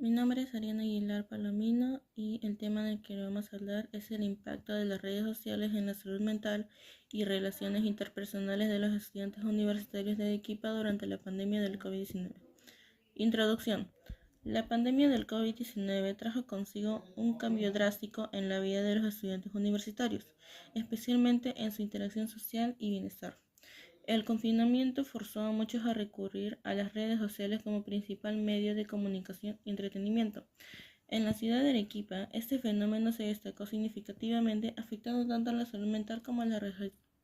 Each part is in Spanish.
Mi nombre es Ariana Aguilar Palomino y el tema del que vamos a hablar es el impacto de las redes sociales en la salud mental y relaciones interpersonales de los estudiantes universitarios de Arequipa durante la pandemia del COVID-19. Introducción. La pandemia del COVID-19 trajo consigo un cambio drástico en la vida de los estudiantes universitarios, especialmente en su interacción social y bienestar. El confinamiento forzó a muchos a recurrir a las redes sociales como principal medio de comunicación y entretenimiento. En la ciudad de Arequipa, este fenómeno se destacó significativamente, afectando tanto a la salud mental como a las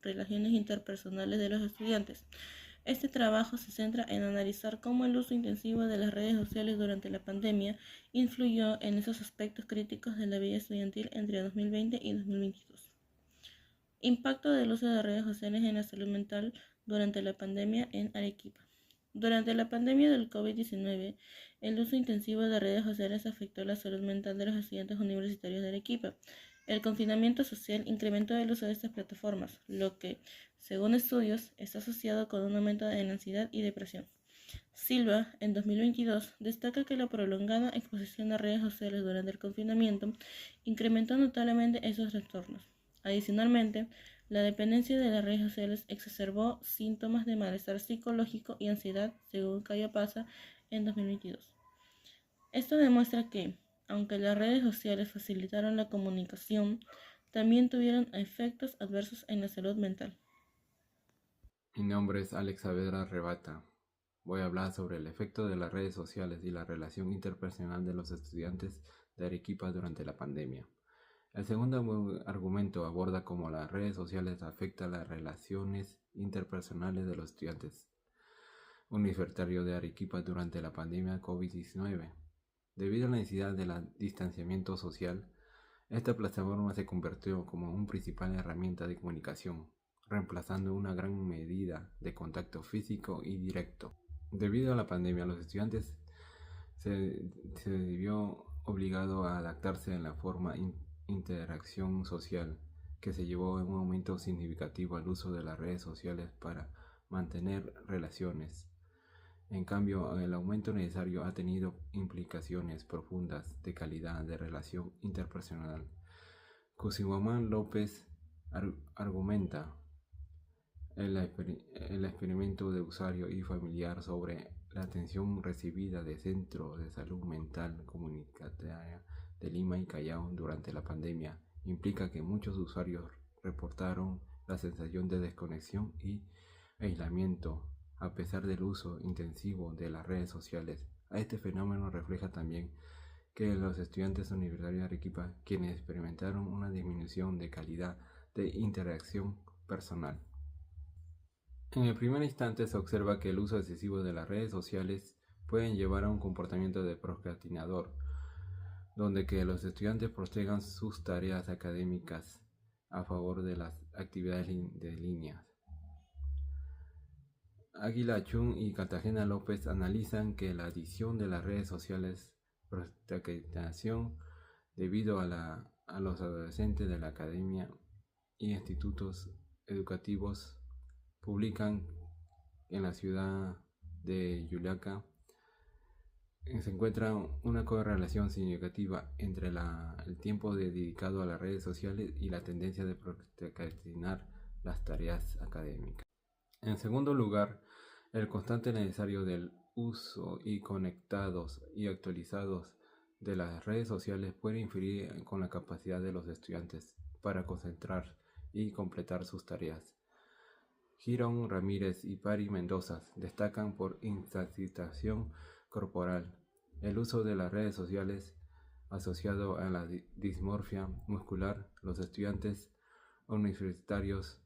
relaciones interpersonales de los estudiantes. Este trabajo se centra en analizar cómo el uso intensivo de las redes sociales durante la pandemia influyó en esos aspectos críticos de la vida estudiantil entre 2020 y 2022. Impacto del uso de redes sociales en la salud mental durante la pandemia en Arequipa. Durante la pandemia del COVID-19, el uso intensivo de redes sociales afectó la salud mental de los estudiantes universitarios de Arequipa. El confinamiento social incrementó el uso de estas plataformas, lo que, según estudios, está asociado con un aumento de la ansiedad y depresión. Silva, en 2022, destaca que la prolongada exposición a redes sociales durante el confinamiento incrementó notablemente esos trastornos. Adicionalmente, la dependencia de las redes sociales exacerbó síntomas de malestar psicológico y ansiedad, según Cayo Pasa en 2022. Esto demuestra que, aunque las redes sociales facilitaron la comunicación, también tuvieron efectos adversos en la salud mental. Mi nombre es Alex Saavedra Rebata. Voy a hablar sobre el efecto de las redes sociales y la relación interpersonal de los estudiantes de Arequipa durante la pandemia. El segundo argumento aborda cómo las redes sociales afectan las relaciones interpersonales de los estudiantes universitarios de Arequipa durante la pandemia COVID-19. Debido a la necesidad del distanciamiento social, esta plataforma se convirtió como una principal herramienta de comunicación, reemplazando una gran medida de contacto físico y directo. Debido a la pandemia, los estudiantes se vio obligado a adaptarse a la forma interacción social, que se llevó en un aumento significativo al uso de las redes sociales para mantener relaciones. En cambio, el aumento necesario ha tenido implicaciones profundas de calidad de relación interpersonal. Cusimamán López argumenta el experimento de usuario y familiar sobre la atención recibida de Centro de Salud Mental Comunitaria de Lima y Callao durante la pandemia. Implica que muchos usuarios reportaron la sensación de desconexión y aislamiento a pesar del uso intensivo de las redes sociales. A este fenómeno refleja también que los estudiantes universitarios de Arequipa, quienes experimentaron una disminución de calidad de interacción personal. En el primer instante se observa que el uso excesivo de las redes sociales pueden llevar a un comportamiento de procrastinador, donde que los estudiantes postergan sus tareas académicas a favor de las actividades de línea. Águila Chun y Cartagena López analizan que la adición de las redes sociales procrastinación debido a los adolescentes de la academia y institutos educativos publican en la ciudad de Juliaca se encuentra una correlación significativa entre el tiempo dedicado a las redes sociales y la tendencia de procrastinar las tareas académicas. En segundo lugar, el constante necesario del uso y conectados y actualizados de las redes sociales puede influir con la capacidad de los estudiantes para concentrar y completar sus tareas. Girón Ramírez y Pari Mendoza destacan por incapacitación corporal, el uso de las redes sociales asociado a la dismorfia muscular, los estudiantes universitarios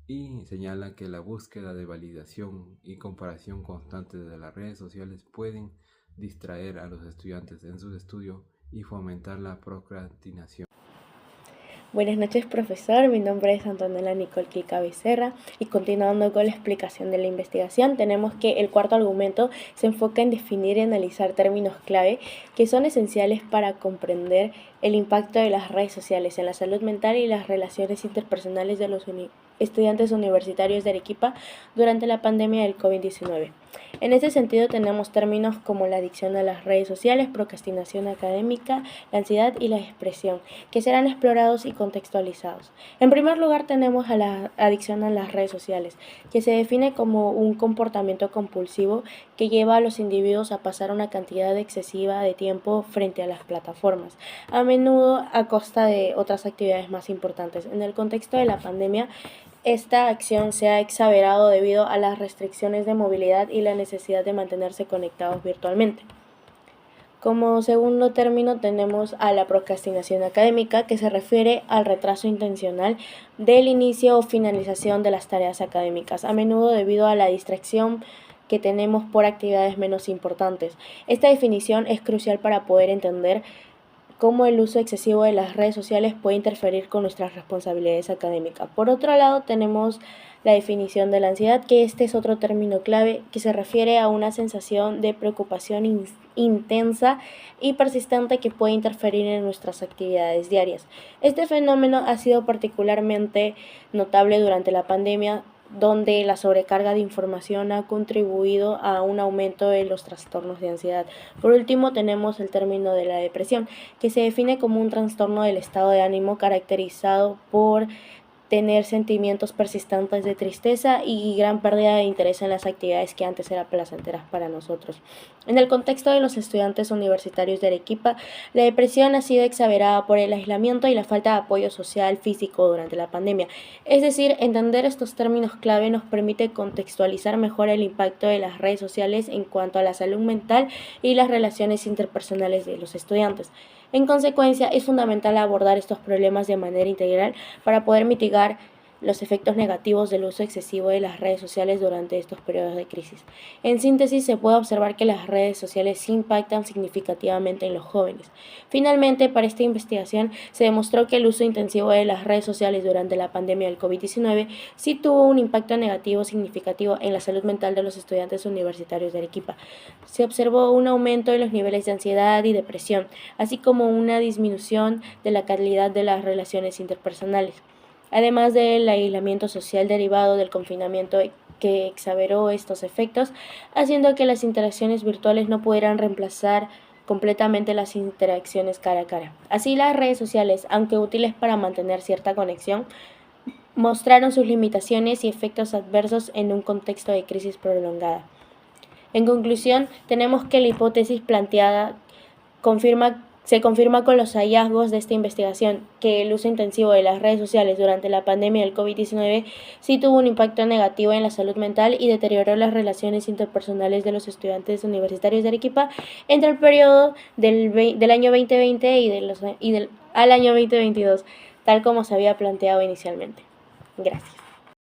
y señala que la búsqueda de validación y comparación constante de las redes sociales pueden distraer a los estudiantes en sus estudios y fomentar la procrastinación. Buenas noches, profesor. Mi nombre es Antonella Nicole Kika Becerra y continuando con la explicación de la investigación, tenemos que el cuarto argumento se enfoca en definir y analizar términos clave que son esenciales para comprender el impacto de las redes sociales en la salud mental y las relaciones interpersonales de los estudiantes universitarios de Arequipa durante la pandemia del COVID-19. En este sentido tenemos términos como la adicción a las redes sociales, procrastinación académica, la ansiedad y la depresión, que serán explorados y contextualizados. En primer lugar tenemos a la adicción a las redes sociales, que se define como un comportamiento compulsivo que lleva a los individuos a pasar una cantidad excesiva de tiempo frente a las plataformas, a menudo a costa de otras actividades más importantes. En el contexto de la pandemia, esta acción se ha exagerado debido a las restricciones de movilidad y la necesidad de mantenerse conectados virtualmente. Como segundo término tenemos a la procrastinación académica, que se refiere al retraso intencional del inicio o finalización de las tareas académicas, a menudo debido a la distracción que tenemos por actividades menos importantes. Esta definición es crucial para poder entender cómo el uso excesivo de las redes sociales puede interferir con nuestras responsabilidades académicas. Por otro lado, tenemos la definición de la ansiedad, que este es otro término clave que se refiere a una sensación de preocupación intensa y persistente que puede interferir en nuestras actividades diarias. Este fenómeno ha sido particularmente notable durante la pandemia, donde la sobrecarga de información ha contribuido a un aumento de los trastornos de ansiedad. Por último, tenemos el término de la depresión, que se define como un trastorno del estado de ánimo caracterizado por tener sentimientos persistentes de tristeza y gran pérdida de interés en las actividades que antes eran placenteras para nosotros. En el contexto de los estudiantes universitarios de Arequipa, la depresión ha sido exagerada por el aislamiento y la falta de apoyo social físico durante la pandemia. Es decir, entender estos términos clave nos permite contextualizar mejor el impacto de las redes sociales en cuanto a la salud mental y las relaciones interpersonales de los estudiantes. En consecuencia, es fundamental abordar estos problemas de manera integral para poder mitigar los efectos negativos del uso excesivo de las redes sociales durante estos periodos de crisis. En síntesis, se puede observar que las redes sociales sí impactan significativamente en los jóvenes. Finalmente, para esta investigación se demostró que el uso intensivo de las redes sociales durante la pandemia del COVID-19 sí tuvo un impacto negativo significativo en la salud mental de los estudiantes universitarios de Arequipa. Se observó un aumento en los niveles de ansiedad y depresión, así como una disminución de la calidad de las relaciones interpersonales, además del aislamiento social derivado del confinamiento que exageró estos efectos, haciendo que las interacciones virtuales no pudieran reemplazar completamente las interacciones cara a cara. Así, las redes sociales, aunque útiles para mantener cierta conexión, mostraron sus limitaciones y efectos adversos en un contexto de crisis prolongada. En conclusión, tenemos que la hipótesis planteada se confirma con los hallazgos de esta investigación que el uso intensivo de las redes sociales durante la pandemia del COVID-19 sí tuvo un impacto negativo en la salud mental y deterioró las relaciones interpersonales de los estudiantes universitarios de Arequipa entre el periodo del año 2020 al año 2022, tal como se había planteado inicialmente. Gracias.